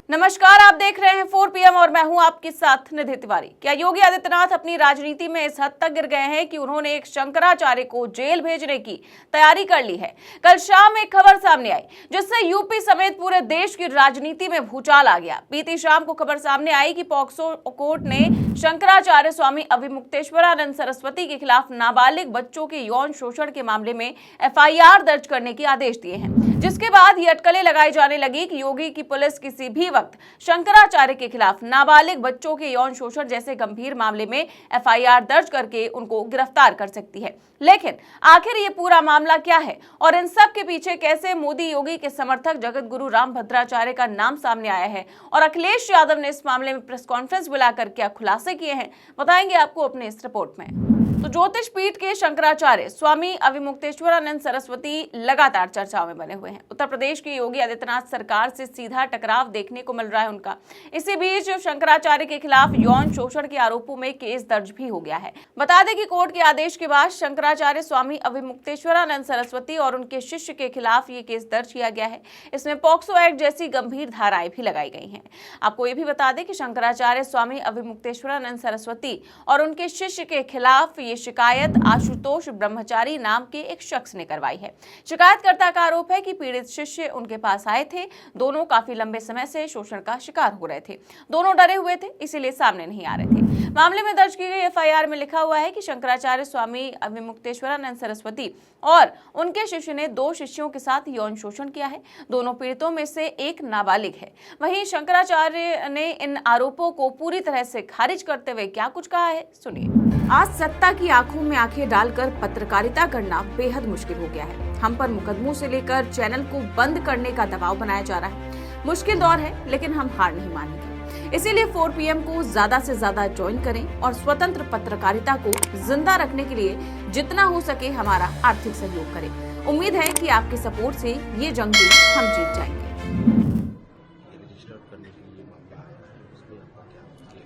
नमस्कार, आप देख रहे हैं 4 PM और मैं हूं आपके साथ निधि तिवारी। क्या योगी आदित्यनाथ अपनी राजनीति में इस हद तक गिर गए हैं कि उन्होंने एक शंकराचार्य को जेल भेजने की तैयारी कर ली है? कल शाम एक खबर सामने आई जिससे यूपी समेत पूरे देश की राजनीति में भूचाल आ गया। बीती शाम को खबर सामने आई कि पॉक्सो कोर्ट ने शंकराचार्य स्वामी अविमुक्तेश्वरानंद सरस्वती के खिलाफ नाबालिग बच्चों के यौन शोषण के मामले में FIR दर्ज करने के आदेश दिए हैं, जिसके बाद ये अटकलें लगाई जाने लगी कि योगी की पुलिस किसी भी वक्त शंकराचार्य के खिलाफ नाबालिग बच्चों के यौन शोषण जैसे गंभीर मामले में FIR दर्ज करके उनको गिरफ्तार कर सकती है। लेकिन आखिर ये पूरा मामला क्या है और इन सब के पीछे कैसे मोदी योगी के समर्थक जगत गुरु रामभद्राचार्य का नाम सामने आया है और अखिलेश यादव ने इस मामले में प्रेस कॉन्फ्रेंस बुलाकर क्या खुलासे किए हैं, बताएंगे आपको अपने इस रिपोर्ट में। तो ज्योतिष पीठ के शंकराचार्य स्वामी अविमुक्तेश्वरानंद सरस्वती लगातार चर्चाओं में बने हुए हैं। उत्तर प्रदेश की योगी आदित्यनाथ सरकार से सीधा टकराव देखने को मिल रहा है उनका। इसी बीच शंकराचार्य के खिलाफ यौन शोषण के आरोपों में केस दर्ज भी हो गया है। बता दें कि कोर्ट के आदेश के बाद शंकराचार्य स्वामी अविमुक्तेश्वरानंद सरस्वती और उनके शिष्य के खिलाफ ये केस दर्ज किया गया है। इसमें पॉक्सो एक्ट जैसी गंभीर धाराएं भी लगाई गई हैं। आपको ये भी बता दें कि शंकराचार्य स्वामी अविमुक्तेश्वरानंद सरस्वती और उनके शिष्य के खिलाफ ये शिकायत आशुतोष ब्रह्मचारी नाम के एक शख्स ने करवाई है। शिकायतकर्ता का आरोप है कि पीड़ित शिष्य उनके पास आए थे। दोनों काफी लंबे समय से शोषण का शिकार हो रहे थे। दोनों डरे हुए थे, इसीलिए सामने नहीं आ रहे थे। मामले में दर्ज की गई FIR में लिखा हुआ है कि शंकराचार्य स्वामी अविमुक्तेश्वरानंद सरस्वती और उनके शिष्य ने 2 शिष्यों के साथ यौन शोषण किया है। दोनों पीड़ितों में से एक नाबालिग है। वहीं शंकराचार्य ने इन आरोपों को पूरी तरह से खारिज करते हुए क्या कुछ कहा है, सुनिए। आज सत्ता की आंखों में आंखें डालकर पत्रकारिता करना बेहद मुश्किल हो गया है। हम पर मुकदमों से लेकर चैनल को बंद करने का दबाव बनाया जा रहा है। मुश्किल दौर है, लेकिन हम हार नहीं मानेंगे। इसीलिए 4 PM को ज्यादा से ज्यादा ज्वाइन करें और स्वतंत्र पत्रकारिता को जिंदा रखने के लिए जितना हो सके हमारा आर्थिक सहयोग करें। उम्मीद है कि आपके सपोर्ट से ये जंग भी हम जीत जाएंगे।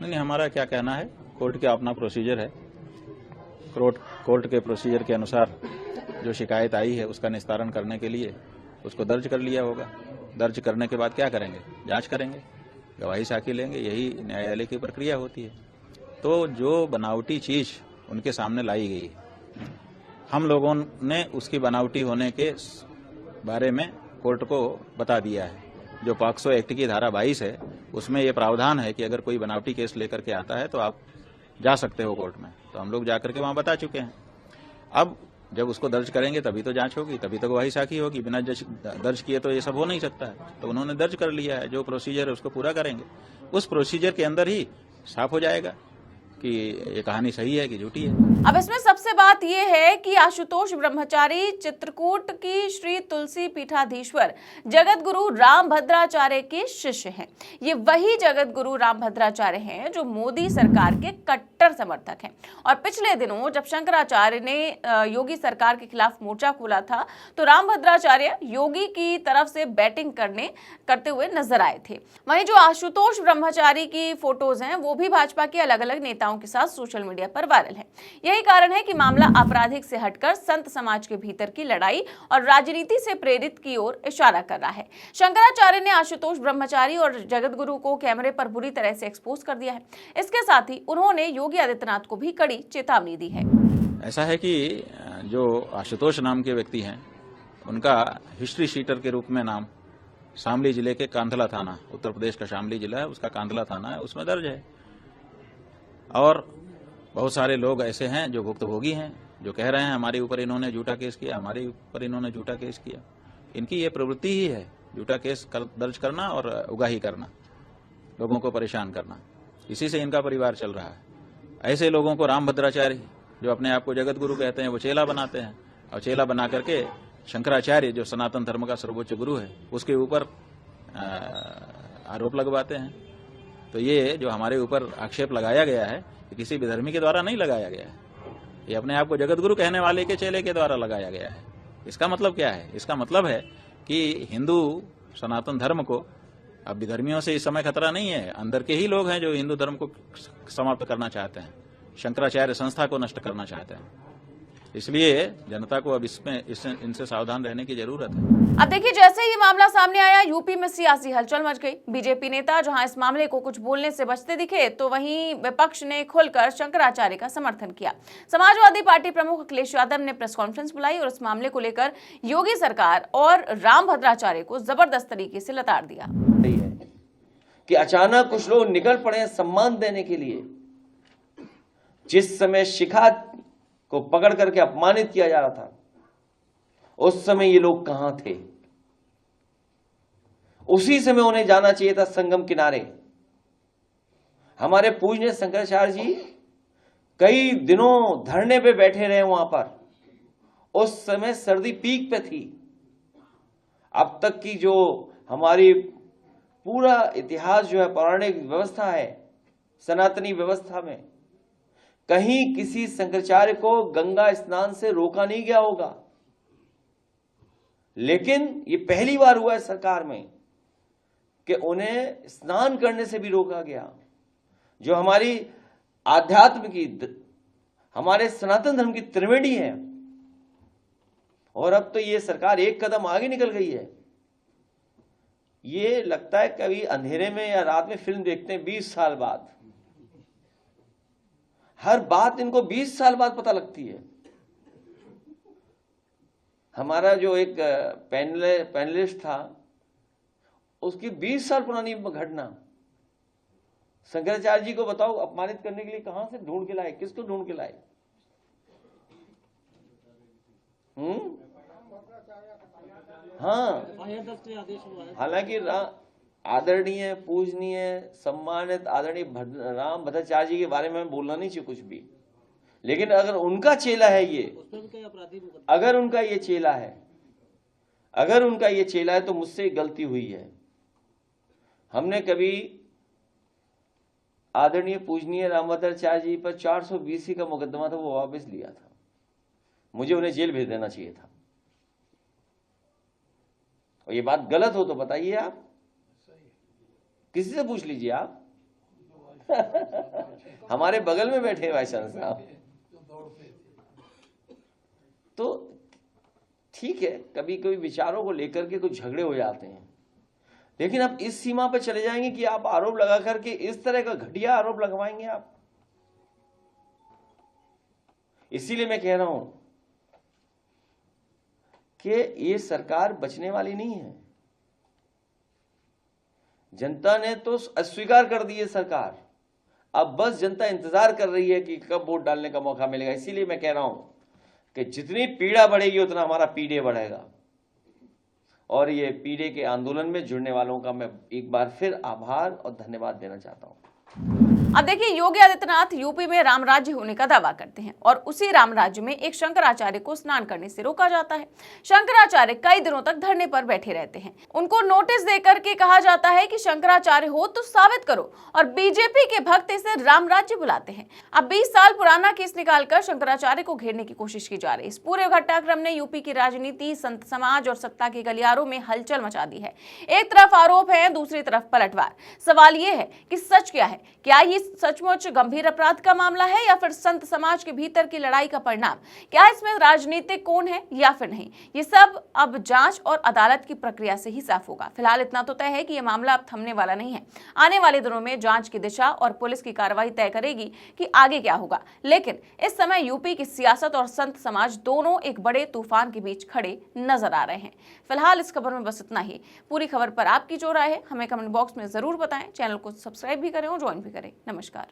नहीं, हमारा क्या कहना है, कोर्ट का अपना प्रोसीजर है। कोर्ट के प्रोसीजर के अनुसार जो शिकायत आई है उसका निस्तारण करने के लिए उसको दर्ज कर लिया होगा। दर्ज करने के बाद क्या करेंगे? जांच करेंगे, गवाही साखी लेंगे। यही न्यायालय की प्रक्रिया होती है। तो जो बनावटी चीज उनके सामने लाई गई, हम लोगों ने उसकी बनावटी होने के बारे में कोर्ट को बता दिया है। जो पॉक्सो एक्ट की धारा 22 है उसमें ये प्रावधान है कि अगर कोई बनावटी केस लेकर के आता है तो आप जा सकते हो कोर्ट में। तो हम लोग जाकर के वहां बता चुके हैं। अब जब उसको दर्ज करेंगे तभी तो जांच होगी, तभी तो गवाही साखी होगी। बिना दर्ज किए तो ये सब हो नहीं सकता है। तो उन्होंने दर्ज कर लिया है। जो प्रोसीजर है उसको पूरा करेंगे। उस प्रोसीजर के अंदर ही साफ हो जाएगा कि ये कहानी सही है कि झूठी है। अब इसमें सबसे बात यह है कि आशुतोष ब्रह्मचारी चित्रकूट की श्री तुलसी पीठाधीश्वर जगत गुरु रामभद्राचार्य के शिष्य हैं। ये वही जगत गुरु रामभद्राचार्य हैं जो मोदी सरकार के कट्टर समर्थक हैं। और पिछले दिनों जब शंकराचार्य ने योगी सरकार के खिलाफ मोर्चा खोला था तो रामभद्राचार्य योगी की तरफ से बैटिंग करते हुए नजर आए थे। वहीं जो आशुतोष ब्रह्मचारी की फोटोज हैं वो भी भाजपा के अलग अलग नेताओं के साथ सोशल मीडिया पर वायरल है। यही कारण है कि मामला आपराधिक से हटकर संत समाज के भीतर की लड़ाई और राजनीति से प्रेरित की ओर इशारा कर रहा है। शंकराचार्य ने आशुतोष ब्रह्मचारी और जगत गुरु को कैमरे पर बुरी तरह से एक्सपोज कर दिया है। इसके साथ ही उन्होंने योगी आदित्यनाथ को भी कड़ी चेतावनी दी है। ऐसा है कि जो आशुतोष नाम के व्यक्ति हैं उनका हिस्ट्री शीटर के रूप में नाम शामली जिले के कांधला थाना, उत्तर प्रदेश का शामली जिला है, उसका कांधला थाना है, उसमें दर्ज है। और बहुत सारे लोग ऐसे हैं जो भुक्तभोगी हैं, जो कह रहे हैं हमारे ऊपर इन्होंने झूठा केस किया, हमारे ऊपर इन्होंने झूठा केस किया। इनकी ये प्रवृत्ति ही है, झूठा केस दर्ज करना और उगाही करना, लोगों को परेशान करना। इसी से इनका परिवार चल रहा है। ऐसे लोगों को रामभद्राचार्य, जो अपने आप को जगत गुरु कहते हैं, वो चेला बनाते हैं और चेला बना करके शंकराचार्य, जो सनातन धर्म का सर्वोच्च गुरु है, उसके ऊपर आरोप लगवाते हैं। तो ये जो हमारे ऊपर आक्षेप लगाया गया है किसी विधर्मी के द्वारा नहीं लगाया गया है। ये अपने आप को जगत गुरु कहने वाले के चेले के द्वारा लगाया गया है। इसका मतलब क्या है? इसका मतलब है कि हिंदू सनातन धर्म को अब विधर्मियों से इस समय खतरा नहीं है। अंदर के ही लोग हैं जो हिंदू धर्म को समाप्त करना चाहते हैं, शंकराचार्य संस्था को नष्ट करना चाहते हैं। इसलिए जनता को अब इनसे सावधान रहने की जरूरत है। अब देखिए, जैसे ये मामला सामने आया, यूपी में सियासी हलचल मच गई। बीजेपी नेता जहां इस मामले को कुछ बोलने से बचते दिखे, तो वहीं विपक्ष ने खुलकर शंकराचार्य का समर्थन किया। समाजवादी पार्टी प्रमुख अखिलेश यादव ने प्रेस कॉन्फ्रेंस बुलाई और इस मामले को लेकर योगी सरकार और रामभद्राचार्य को जबरदस्त तरीके से लताड़ दिया कि अचानक कुछ लोग निकल पड़े सम्मान देने के लिए। जिस समय शिखा को पकड़ करके अपमानित किया जा रहा था, उस समय ये लोग कहां थे? उसी समय उन्हें जाना चाहिए था संगम किनारे। हमारे पूज्य शंकराचार्य जी कई दिनों धरने पे बैठे रहे वहां पर। उस समय सर्दी पीक पे थी। अब तक की जो हमारी पूरा इतिहास जो है, पौराणिक व्यवस्था है, सनातनी व्यवस्था में कहीं किसी शंकराचार्य को गंगा स्नान से रोका नहीं गया होगा। लेकिन ये पहली बार हुआ है सरकार में कि उन्हें स्नान करने से भी रोका गया। जो हमारी आध्यात्म की, हमारे सनातन धर्म की त्रिवेणी है। और अब तो ये सरकार एक कदम आगे निकल गई है। ये लगता है कभी अंधेरे में या रात में फिल्म देखते हैं 20 साल बाद। हर बात इनको 20 साल बाद पता लगती है। हमारा जो एक पैनलिस्ट था, उसकी 20 साल पुरानी घटना, शंकराचार्य जी को बताओ अपमानित करने के लिए कहां से ढूंढ के लाए, किसको ढूंढ के लाए? हाँ, हालांकि आदरणीय, पूजनीय, सम्मानित आदरणीय रामभद्राचार्य जी के बारे में बोलना नहीं चाहिए कुछ भी। लेकिन अगर उनका चेला है ये, अगर उनका ये चेला है तो मुझसे गलती हुई है। हमने कभी आदरणीय पूजनीय रामभद्राचार्य जी पर 420 का मुकदमा था, वो वापस लिया था। मुझे उन्हें जेल भेज देना चाहिए था। और ये बात गलत हो तो बताइए आप, किसी से पूछ लीजिए आप। हमारे बगल में बैठे वाइस चांसलर साहब। तो ठीक है, कभी कभी विचारों को लेकर के कुछ झगड़े हो जाते हैं, लेकिन आप इस सीमा पर चले जाएंगे कि आप आरोप लगा करके इस तरह का घटिया आरोप लगवाएंगे आप। इसीलिए मैं कह रहा हूं कि ये सरकार बचने वाली नहीं है। जनता ने तो अस्वीकार कर दी है सरकार। अब बस जनता इंतजार कर रही है कि कब वोट डालने का मौका मिलेगा। इसीलिए मैं कह रहा हूं कि जितनी पीड़ा बढ़ेगी उतना हमारा पीडे बढ़ेगा। और ये पीडे के आंदोलन में जुड़ने वालों का मैं एक बार फिर आभार और धन्यवाद देना चाहता हूं। अब देखिए, योगी आदित्यनाथ यूपी में राम राज्य होने का दावा करते हैं और उसी राम राज्य में एक शंकराचार्य को स्नान करने से रोका जाता है। शंकराचार्य कई दिनों तक धरने पर बैठे रहते हैं। उनको नोटिस देकर के कहा जाता है कि शंकराचार्य हो तो साबित करो, और बीजेपी के भक्त इसे राम राज्य बुलाते हैं। अब 20 साल पुराना केस निकालकर शंकराचार्य को घेरने की कोशिश की जा रही है। इस पूरे घटनाक्रम ने यूपी की राजनीति, संत समाज और सत्ता के गलियारों में हलचल मचा दी है। एक तरफ आरोप है, दूसरी तरफ पलटवार। सवाल ये है कि सच क्या है? क्या ये सचमुच गंभीर अपराध का मामला है या फिर संत समाज के भीतर की लड़ाई का परिणाम? क्या इसमें राजनीतिक कौन है या फिर नहीं? ये सब अब जांच और अदालत की प्रक्रिया से ही साफ होगा। फिलहाल इतना तो तय है कि यह मामला अब थमने वाला नहीं है। आने वाले दिनों में जांच की दिशा और पुलिस की कार्रवाई तय करेगी कि आगे क्या होगा। लेकिन इस समय यूपी की सियासत और संत समाज दोनों एक बड़े तूफान के बीच खड़े नजर आ रहे हैं। फिलहाल इस खबर में बस इतना ही। पूरी खबर पर आपकी जो राय है हमें कमेंट बॉक्स में जरूर बताएं। चैनल को सब्सक्राइब भी करें और ज्वाइन भी करें। नमस्कार।